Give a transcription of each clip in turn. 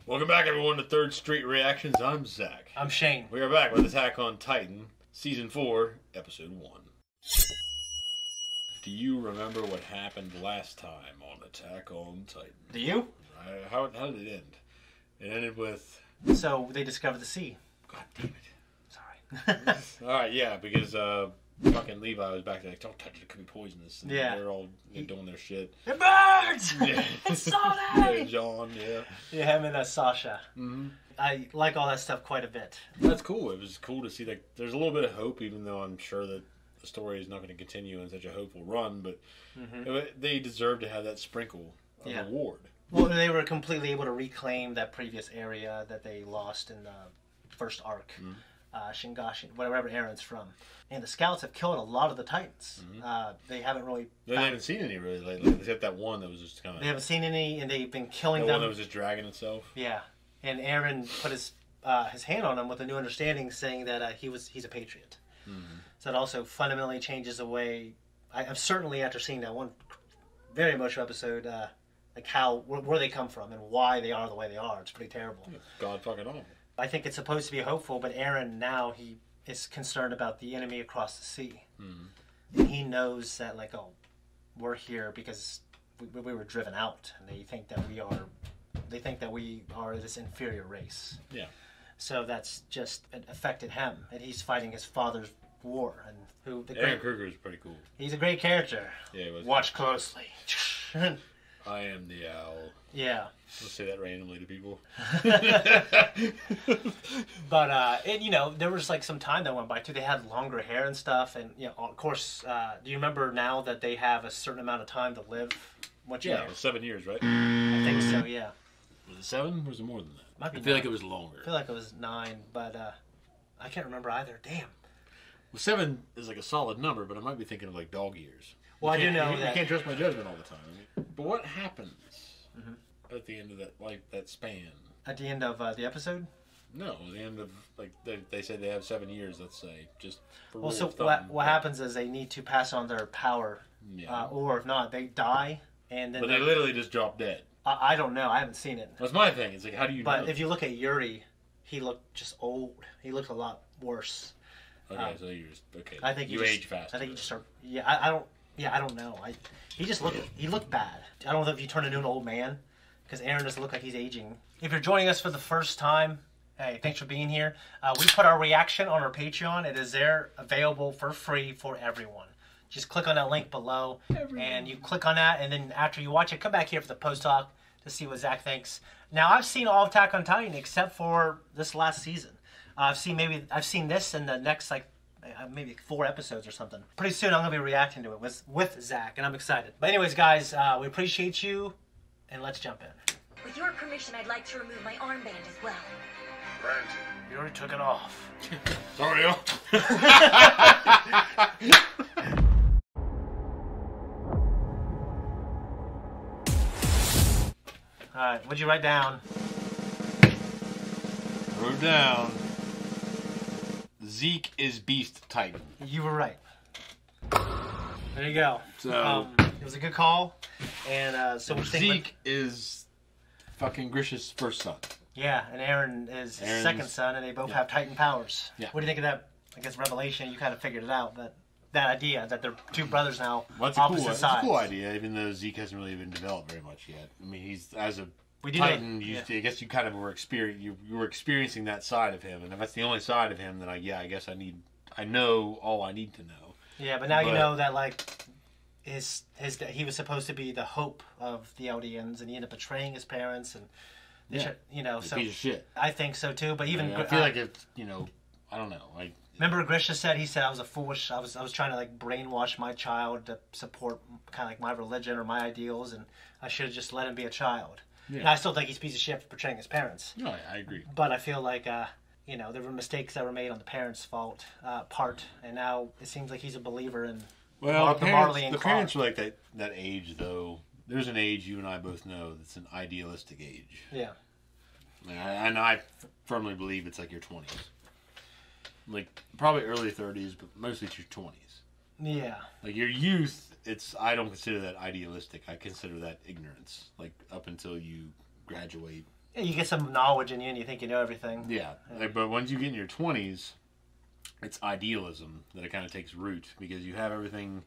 Welcome back, everyone, to Third Street Reactions. I'm Zach. I'm Shane. We are back with Attack on Titan, Season 4, Episode 1. Do you remember what happened last time on Attack on Titan? Do you? How did it end? It ended with... So, they discovered the sea. God damn Sorry. Alright, yeah, because fucking Levi was back there like, don't touch it, it could be poisonous. And yeah. they're all doing their shit. It burns! Yeah. It's Sonic! John, yeah. Yeah, him and Sasha. Mm-hmm. I like all that stuff quite a bit. That's cool. It was cool to see that there's a little bit of hope, even though I'm sure that the story is not going to continue in such a hopeful run, but they deserve to have that sprinkle of reward. Well, they were completely able to reclaim that previous area that they lost in the first arc. Shingashi, wherever Aaron's from. And the scouts have killed a lot of the Titans. They haven't really... They haven't seen any really lately. Except that one that was just kind of... They haven't seen any, and they've been killing them. The one that was just dragging itself? Yeah. And Aaron put his hand on him with a new understanding, saying that he's a patriot. So it also fundamentally changes the way... I'm certainly, after seeing that one very emotional episode, like where they come from and why they are the way they are. It's pretty terrible. Yeah, God fucking awful. I think it's supposed to be hopeful, but Aaron now, he is concerned about the enemy across the sea. And he knows that, like, oh, we're here because we were driven out, and they think that we are this inferior race. Yeah. So that's just affected him, and he's fighting his father's war. And Aaron Kruger is pretty cool. He's a great character. Yeah, he was. Watch closely. I am the owl. Yeah. Let's say that randomly to people. But there was like some time that went by too. They had longer hair and stuff, and of course, do you remember now that they have a certain amount of time to live? Yeah, it was 7 years, right? I think so. Yeah. Was it 7? Or was it more than that? Might be I feel 9. like it was longer. I feel like it was 9, but I can't remember either. Damn. Well, 7 is like a solid number, but I might be thinking of like dog years. Well, I do know that you can't trust my judgment all the time. But what happens at the end of that span? At the end of the episode? No, the end of they say they have 7 years. Let's say just. For well, so what happens is they need to pass on their power, or if not, they die, and then. But they literally just drop dead. I don't know. I haven't seen it. That's my thing. It's like, how do you? But if you look at Yuri, he looked just old. He looked a lot worse. Okay, so you're just okay. I think you age fast. I think you just start. Yeah, I don't. Yeah, I don't know. He just looked. He looked bad. I don't know if you turn into an old man, because Aaron doesn't look like he's aging. If you're joining us for the first time, hey, thanks for being here. We put our reaction on our Patreon. It is there, available for free for everyone. Just click on that link below, and you click on that, and then after you watch it, come back here for the post talk to see what Zach thinks. Now, I've seen all of Attack on Titan except for this last season. I've seen this in the next maybe 4 episodes or something. Pretty soon I'm going to be reacting to it with Zach, and I'm excited. But anyways, guys, we appreciate you, and let's jump in. With your permission, I'd like to remove my armband as well. Granted. You already took it off. Sorry, yo. Alright, what'd you write down? Wrote down. Zeke is Beast Titan. You were right. There you go. So it was a good call, and so Zeke is fucking Grisha's first son. Yeah, and Aaron is his second son, and they both have Titan powers. Yeah. What do you think of that? I guess revelation. You kind of figured it out, but that idea that they're 2 brothers now, opposite sides. It's a cool idea, even though Zeke hasn't really been developed very much yet. I mean, he's as a Titan. I guess you kind of were experiencing that side of him, and if that's the only side of him, then I guess I know all I need to know. Yeah, but now you know that he was supposed to be the hope of the Eldians, and he ended up betraying his parents, and so piece of shit. I think so too. But even I feel like it's I don't know. Remember Grisha said, I was a foolish, I was trying to brainwash my child to support kind of my religion or my ideals, and I should have just let him be a child. Yeah. And I still think he's a piece of shit for portraying his parents. No, I agree. But I feel like, there were mistakes that were made on the parents' part, and now it seems like he's a believer in the parents were like that age, though. There's an age you and I both know that's an idealistic age. Yeah. And I firmly believe it's like your 20s. Like, probably early 30s, but mostly your 20s. Yeah. Like, your youth, I don't consider that idealistic. I consider that ignorance. Like, up until you graduate Yeah, you get some knowledge in you and you think you know everything. Yeah. Like, but once you get in your 20s, it's idealism that it kind of takes root because you have everything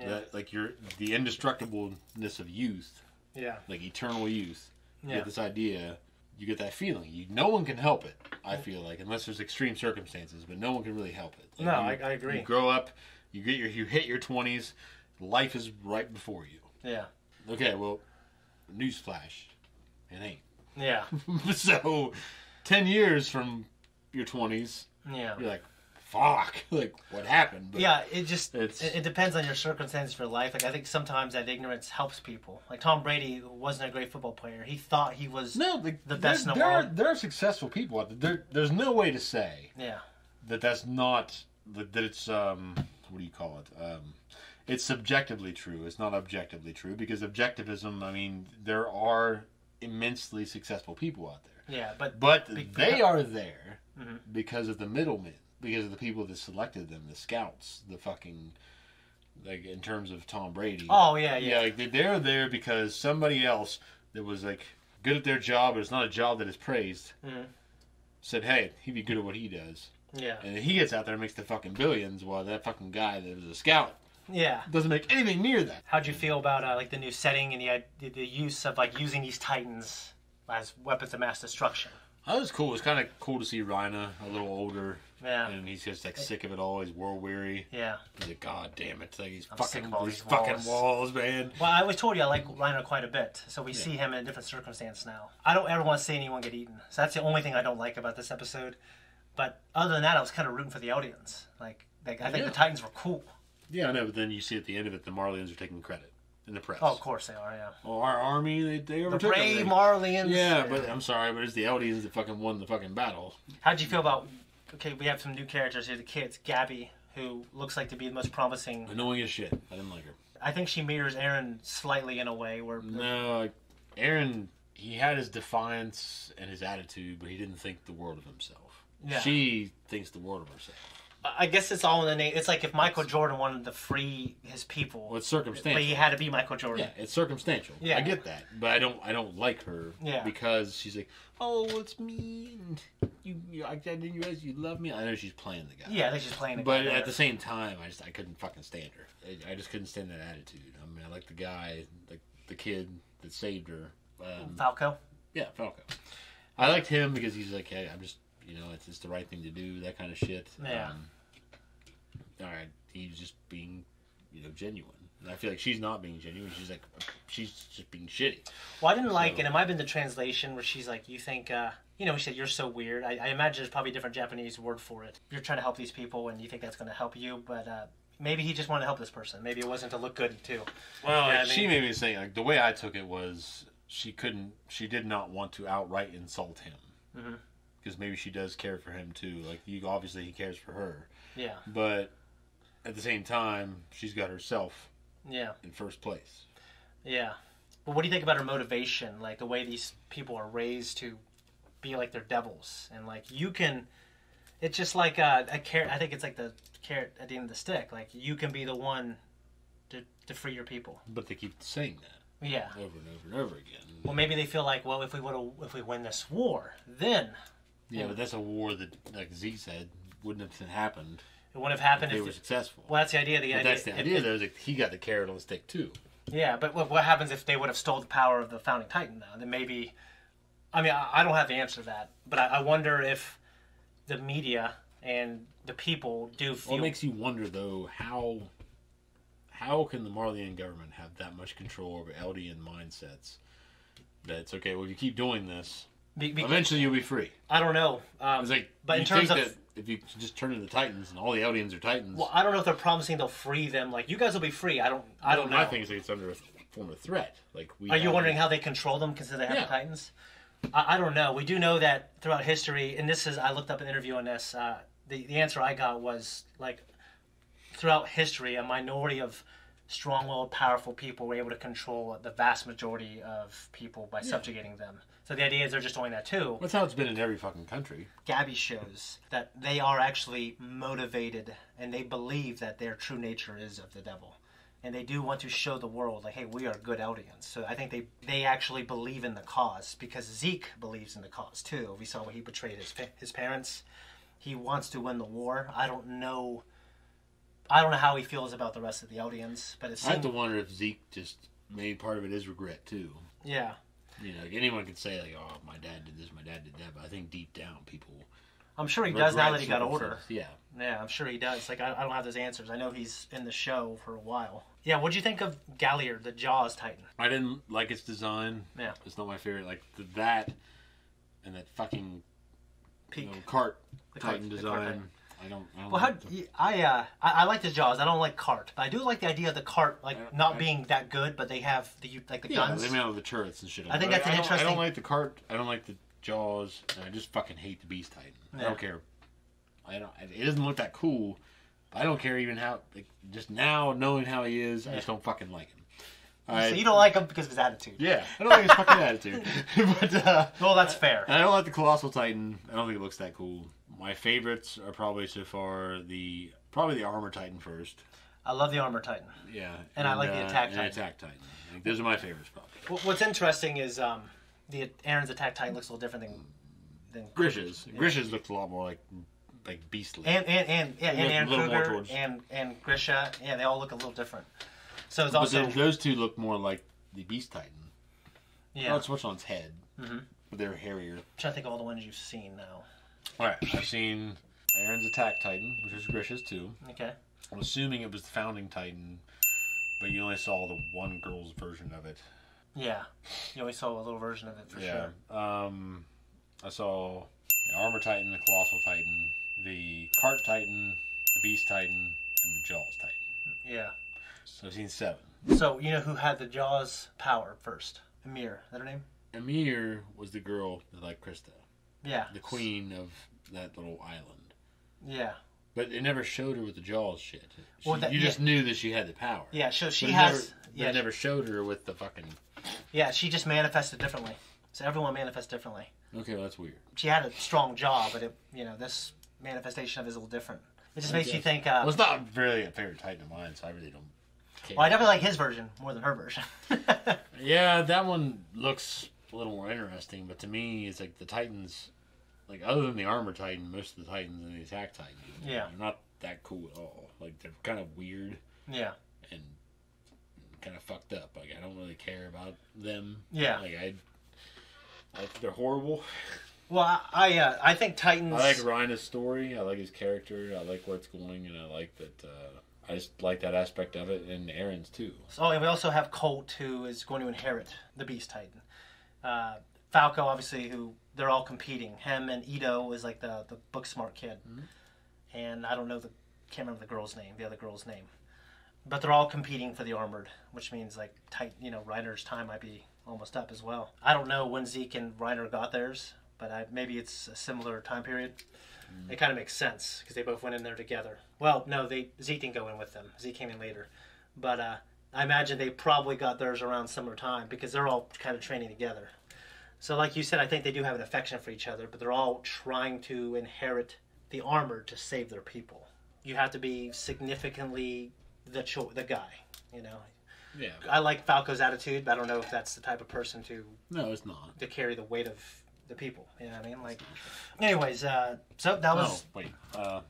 that, like, the indestructibleness of youth. Yeah. Like eternal youth. You get this idea, you get that feeling. No one can help it, I feel like, unless there's extreme circumstances, but no one can really help it. Like I agree. You grow up, you hit your 20s, life is right before you. Yeah. Okay, well, newsflash, it ain't. Yeah. So, 10 years from your 20s, you're like, fuck, like, what happened? But yeah, it depends on your circumstances for life. Like, I think sometimes that ignorance helps people. Like, Tom Brady wasn't a great football player. He thought he was the best in the world. There are successful people out there. There's no way to say that's not, that it's, what do you call it? It's subjectively true. It's not objectively true because objectivism, I mean, there are immensely successful people out there. Yeah, but they are there because of the middlemen. Because of the people that selected them, the scouts, the fucking, like, in terms of Tom Brady. Oh, yeah. Yeah, like, they're there because somebody else that was, like, good at their job, but it's not a job that is praised, said, hey, he'd be good at what he does. Yeah. And then he gets out there and makes the fucking billions while that fucking guy that was a scout doesn't make anything near that. How'd you feel about, like, the new setting and the use of, like, using these Titans as weapons of mass destruction? That was cool. It was kind of cool to see Rhina a little older. Yeah. And he's just, like, sick of it all. He's world weary. Yeah. He's like, God damn it. Like, he's fucking walls, man. Well, I always told you I like Rhino quite a bit. So we see him in a different circumstance now. I don't ever want to see anyone get eaten. So that's the only thing I don't like about this episode. But other than that, I was kind of rooting for the audience. Like I think the Titans were cool. Yeah, I know. But then you see at the end of it, the Marlians are taking credit in the press. Oh, of course they are, yeah. Oh, our army, they overtook the brave them. Marlians. Yeah, but I'm sorry, but it's the Eldians that fucking won the fucking battle. How'd you feel about... Okay, we have some new characters here. The kids, Gabby, who looks like to be the most promising. Annoying as shit. I didn't like her. I think she mirrors Aaron slightly in a way where... No, Aaron, he had his defiance and his attitude, but he didn't think the world of himself. Yeah. She thinks the world of herself. I guess it's all in the name. It's like if Michael Jordan wanted to free his people. Well, it's circumstantial. But he had to be Michael Jordan. Yeah, it's circumstantial. Yeah. I get that. But I don't like her because she's like, oh, it's me. I didn't realize you love me. I know she's playing the guy. Yeah, I think she's playing the guy. But at the same time, I couldn't fucking stand her. I just couldn't stand that attitude. I mean, I like the guy, like the kid that saved her. Falco? Yeah, Falco. I liked him because he's like, hey, I'm just, it's just the right thing to do, that kind of shit. Yeah. All right, he's just being, genuine. And I feel like she's not being genuine. She's just being shitty. Well, I didn't like, and it might have been the translation where she's like, you think, he said, you're so weird. I imagine there's probably a different Japanese word for it. You're trying to help these people, and you think that's going to help you, but maybe he just wanted to help this person. Maybe it wasn't to look good, too. Well, she made me say, like, the way I took it was she did not want to outright insult him. Mm-hmm. Because maybe she does care for him, too. Like, obviously he cares for her. Yeah. But at the same time, she's got herself in first place. Yeah. But what do you think about her motivation? Like, the way these people are raised to be like they're devils. And, like, you can... It's just like a carrot. I think it's like the carrot at the end of the stick. Like, you can be the one to free your people. But they keep saying that. Yeah. Over and over and over again. Well, maybe they feel like, well, if we win this war, then... Yeah, but that's a war that, like Z said, wouldn't have happened. It wouldn't have happened if they were successful. Well, that's the idea. That's the idea, though, is he got the carrot on the stick, too. Yeah, but what happens if they would have stole the power of the founding Titan, though? Then maybe... I mean, I don't have the answer to that, but I wonder if the media and the people do feel... Well, it makes you wonder, though, how can the Marleyan government have that much control over Eldian mindsets that it's okay, well, if you keep doing this... Eventually, you'll be free. I don't know. It's like, but in terms of that if you just turn into Titans and all the Eldians are Titans. Well, I don't know if they're promising they'll free them. Like, you guys will be free. I don't know. My thing is it's under a form of threat. Like, are you wondering how they control them because they have the Titans? I don't know. We do know that throughout history, and I looked up an interview on this. The answer I got was like, throughout history, a minority of strong-willed, powerful people were able to control the vast majority of people by subjugating them. So the idea is they're just doing that too. That's how it's been in every fucking country. Gabby shows that they are actually motivated and they believe that their true nature is of the devil. and they do want to show the world, like, hey, we are good Eldians. So I think they actually believe in the cause, because Zeke believes in the cause too. We saw when he betrayed his parents. He wants to win the war. I don't know how he feels about the rest of the Eldians, but it seemed... I have to wonder if Zeke just made part of it is regret too. Yeah. You know, like anyone could say like, "Oh, my dad did this, my dad did that," but I think deep down, people. I'm sure he does now that he got older. Yeah. Yeah, I'm sure he does. Like, I don't have those answers. I know he's in the show for a while. Yeah, what'd you think of Galliard, the Jaws Titan? I didn't like its design. Yeah. It's not my favorite. Like that, and that fucking Peak. Cart Titan design. I don't well, I like the Jaws. I don't like Cart, but I do like the idea of the Cart, like not being that good, but they have the guns. They made all the turrets and shit. I think that's an interesting. I don't like the Cart. I don't like the Jaws. And I just fucking hate the Beast Titan. I don't care. It doesn't look that cool. I don't care even how. Like, just now knowing how he is, I just don't fucking like him. So you don't like him because of his attitude? Yeah, I don't like his fucking attitude. But well, that's fair. And I don't like the Colossal Titan. I don't think it looks that cool. My favorites are probably so far the Armor Titan first. I love the Armor Titan. Yeah, and I like the Attack Titan. Attack Titan. I think those are my favorites, probably. What's interesting is the Aaron's Attack Titan looks a little different than Grish's. Yeah. Grish's looked a lot more like beastly. And Aaron Kruger and Grisha, yeah, they all look a little different. So it's also those two look more like the Beast Titan. Yeah, it's what's on its head, but they're hairier. I'm trying to think of all the ones you've seen now. All right, I've seen Aaron's Attack Titan, which is Grisha's too. Okay. I'm assuming it was the Founding Titan, but you only saw the one girl's version of it. Yeah, you only saw a little version of it for sure. I saw the Armor Titan, the Colossal Titan, the Cart Titan, the Beast Titan, and the Jaws Titan. Yeah. So I've seen 7. So you know who had the Jaws power first? Amir. Is that her name? Amir was the girl that liked Krista. Yeah. The queen of that little island. Yeah. But it never showed her with the Jaws shit. You just knew that she had the power. Yeah, so she has... It never showed her with the fucking... Yeah, she just manifested differently. So everyone manifests differently. Okay, well, that's weird. She had a strong jaw, but this manifestation of it is a little different. It just makes you think... well, it's not really a favorite Titan of mine, so I really don't care. Well, I definitely like his version more than her version. Yeah, that one looks a little more interesting, but to me, it's like the Titans... Like, other than the Armor Titan, most of the Titans and the Attack Titan, they're not that cool at all. Like, they're kind of weird. Yeah. And kind of fucked up. Like, I don't really care about them. Yeah. Like, they're horrible. Well, I think Titans... I like Rhina's story. I like his character. I like where it's going, and I like that... I just like that aspect of it, and Aaron's too. Oh, and we also have Colt, who is going to inherit the Beast Titan. Falco, obviously, who... They're all competing. Him and Ito is like the book smart kid. Mm-hmm. And I don't know can't remember the other girl's name. But they're all competing for the Armored, which means like Reiner's time might be almost up as well. I don't know when Zeke and Reiner got theirs, but maybe it's a similar time period. Mm-hmm. It kind of makes sense because they both went in there together. Well, no, Zeke didn't go in with them. Zeke came in later. But I imagine they probably got theirs around similar time because they're all kind of training together. So like you said, I think they do have an affection for each other, but they're all trying to inherit the armor to save their people. You have to be significantly the guy, Yeah. I like Falco's attitude, but I don't know if that's the type of person to... No, it's not. To carry the weight of the people, you know what I mean? Like, anyways, so that was... Oh, wait.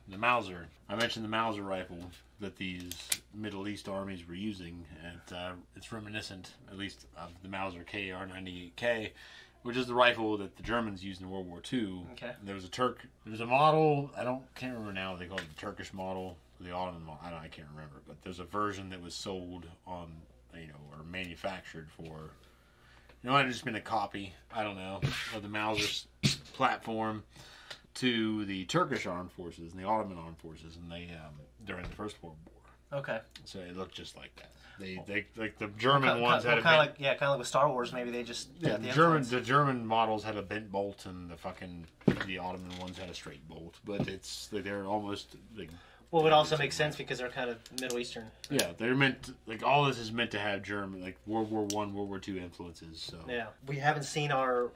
The Mauser. I mentioned the Mauser rifle that these Middle East armies were using, and it's reminiscent, at least, of the Mauser KR-98K, which is the rifle that the Germans used in World War II. Okay. There was a model, can't remember now, they called it the Turkish model, or the Ottoman model, I can't remember, but there's a version that was sold on, or manufactured for, it might have just been a copy, I don't know, of the Mauser platform to the Turkish armed forces and the Ottoman armed forces, and they, during the First World War. Okay. So it looked just like that. They like the German ones had kind of like with Star Wars. Maybe they just the German models had a bent bolt, and the Ottoman ones had a straight bolt. But they're almost like. Well, it also makes sense because they're kind of Middle Eastern. Yeah, they're meant all this is meant to have German World War I, World War II influences. So yeah, we haven't seen our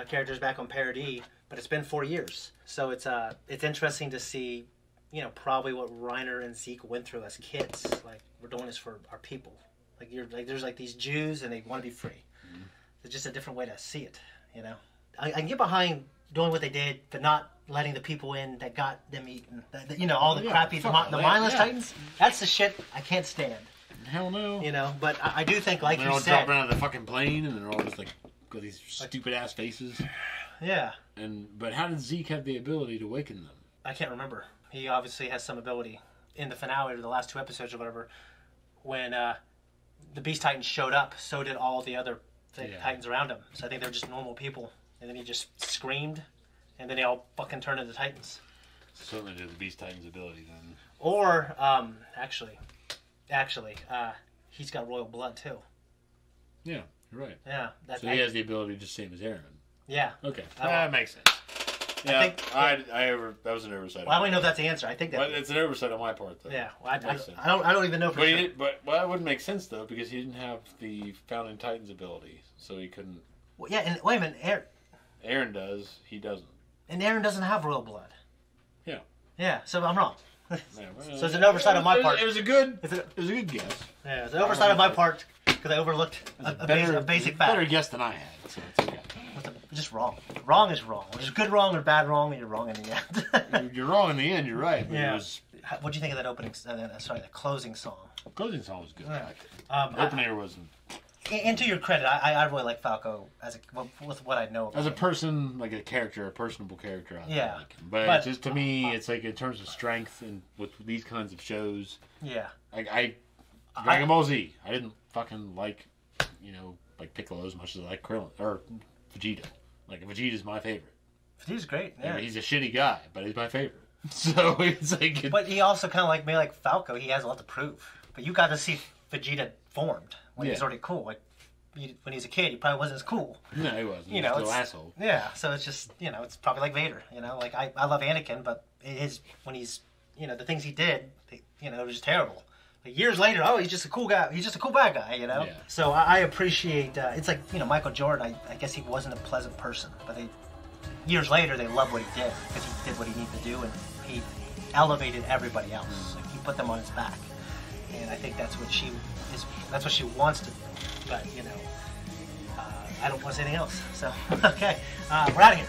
characters back on Paradis, but it's been 4 years, so it's interesting to see. you know, probably what Reiner and Zeke went through as kids. Like, we're doing this for our people. Like, there's like these Jews and they want to be free. Mm-hmm. It's just a different way to see it, you know. I can get behind doing what they did, but not letting the people in that got them eaten. You know, all the crappy, the mindless Titans. That's the shit I can't stand. Hell no. You know, but I do think, like you said, they're all dropping out of the fucking plane, and they're all just like got these stupid ass faces. Yeah. But how did Zeke have the ability to awaken them? I can't remember. He obviously has some ability in the finale or the last 2 episodes or whatever. When the Beast Titans showed up, so did all the other Titans around him. So I think they're just normal people. And then he just screamed, and then they all fucking turned into Titans. Certainly did the Beast Titans' ability then. Or, actually, he's got royal blood too. Yeah, you're right. Yeah. So he has the ability to same as Aaron. Yeah. Okay. That makes sense. Yeah, I think that was an oversight. Well, I don't even know if that's the answer. I think that it's an oversight on my part, though. Yeah, well, I don't even know for sure. But it wouldn't make sense though because he didn't have the Founding Titans ability, so he couldn't. Well, yeah, and wait a minute, Aaron does. He doesn't. And Aaron doesn't have royal blood. Yeah. Yeah. So I'm wrong. Yeah, well, so it's an oversight on my part. It was a good guess. Yeah, it's an oversight on my part because I overlooked a basic fact. Better guess than I had. So it's okay. Just wrong. Wrong is wrong. There's good wrong or bad wrong, and you're wrong in the end. You're wrong in the end. You're right. But yeah. What do you think of that opening? The closing song. The closing song was good. Yeah. The opening wasn't. And to your credit, I really like Falco with what I know about as a him. person, like a character, a personable character. Yeah. Like him. But just to me, it's like in terms of strength and with these kinds of shows. Yeah. Dragon Ball Z. I didn't fucking like Piccolo as much as I like Krillin or Vegeta. Like Vegeta's my favorite. Vegeta's great. Yeah. He's a shitty guy, but he's my favorite. So it's like. But he also kind of like me, like Falco. He has a lot to prove. But you got to see Vegeta formed when he was already cool. Like when he was a kid, he probably wasn't as cool. No, he wasn't. He was a little asshole. Yeah. So it's just it's probably like Vader. Like I love Anakin, but when he's the things he did, it was just terrible. Like years later, he's just a cool guy. He's just a cool bad guy, Yeah. So I appreciate. It's like Michael Jordan. I guess he wasn't a pleasant person, but years later they love what he did because he did what he needed to do, and he elevated everybody else. Like he put them on his back, and I think that's what she is. That's what she wants to do. But I don't want to say anything else. So okay, we're out of here.